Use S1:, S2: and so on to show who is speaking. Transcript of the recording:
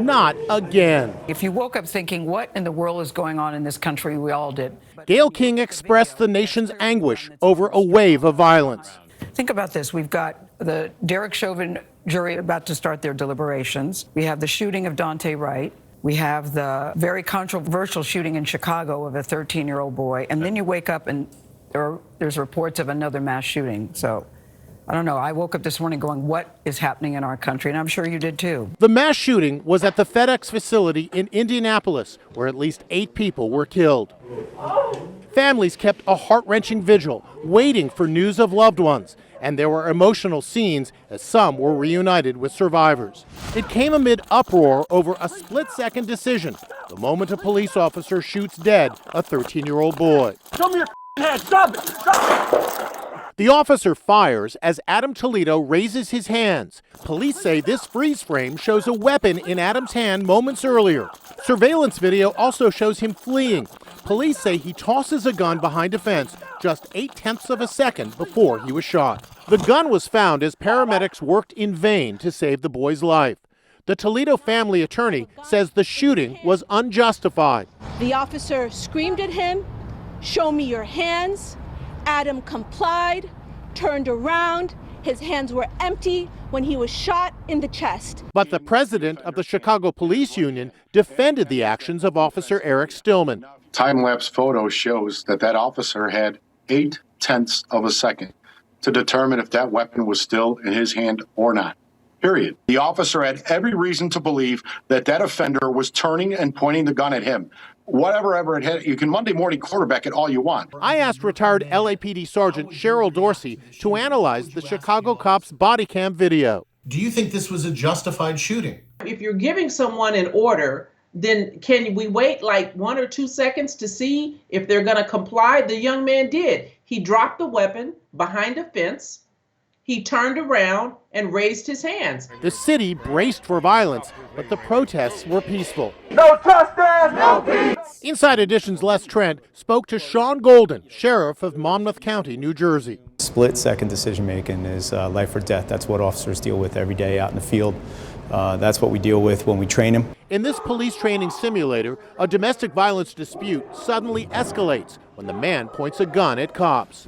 S1: not again.
S2: If you woke up thinking, what in the world is going on in this country, we all did.
S1: Gayle King expressed the nation's anguish over a wave of violence.
S2: Think about this. We've got the Derek Chauvin jury about to start their deliberations. We have the shooting of Dante Wright. We have the very controversial shooting in Chicago of a 13-year-old boy. And then you wake up and there's reports of another mass shooting. So I don't know. I woke up this morning going, what is happening in our country? And I'm sure you did too.
S1: The mass shooting was at the FedEx facility in Indianapolis, where at least 8 people were killed. Families kept a heart-wrenching vigil, waiting for news of loved ones. And there were emotional scenes as some were reunited with survivors. It came amid uproar over a split-second decision, the moment a police officer shoots dead a 13-year-old boy.
S3: Show me your hand. Stop it. Stop it.
S1: The officer fires as Adam Toledo raises his hands. Police say this freeze frame shows a weapon in Adam's hand moments earlier. Surveillance video also shows him fleeing. Police say he tosses a gun behind a fence just 0.8 of a second before he was shot. The gun was found as paramedics worked in vain to save the boy's life. The Toledo family attorney says the shooting was unjustified.
S4: The officer screamed at him, "Show me your hands." Adam complied, turned around. His hands were empty when he was shot in the chest.
S1: But the president of the Chicago Police Union defended the actions of Officer Eric Stillman.
S5: Time-lapse photo shows that officer had 0.8 of a second to determine if that weapon was still in his hand or not. Period. The officer had every reason to believe that offender was turning and pointing the gun at him. Whatever it had, you can Monday morning quarterback it all you want.
S1: I asked retired LAPD Sergeant Cheryl Dorsey to analyze the Chicago cop's body cam video.
S6: Do you think this was a justified shooting?
S7: If you're giving someone an order, then can we wait like 1 or 2 seconds to see if they're going to comply? The young man did. He dropped the weapon behind a fence. He turned around and raised his hands.
S1: The city braced for violence, but the protests were peaceful.
S3: No trespass, no peace.
S1: Inside Edition's Les Trent spoke to Sean Golden, sheriff of Monmouth County, New Jersey.
S8: Split-second decision-making is life or death. That's what officers deal with every day out in the field. That's what we deal with when we train them.
S1: In this police training simulator, a domestic violence dispute suddenly escalates when the man points a gun at cops.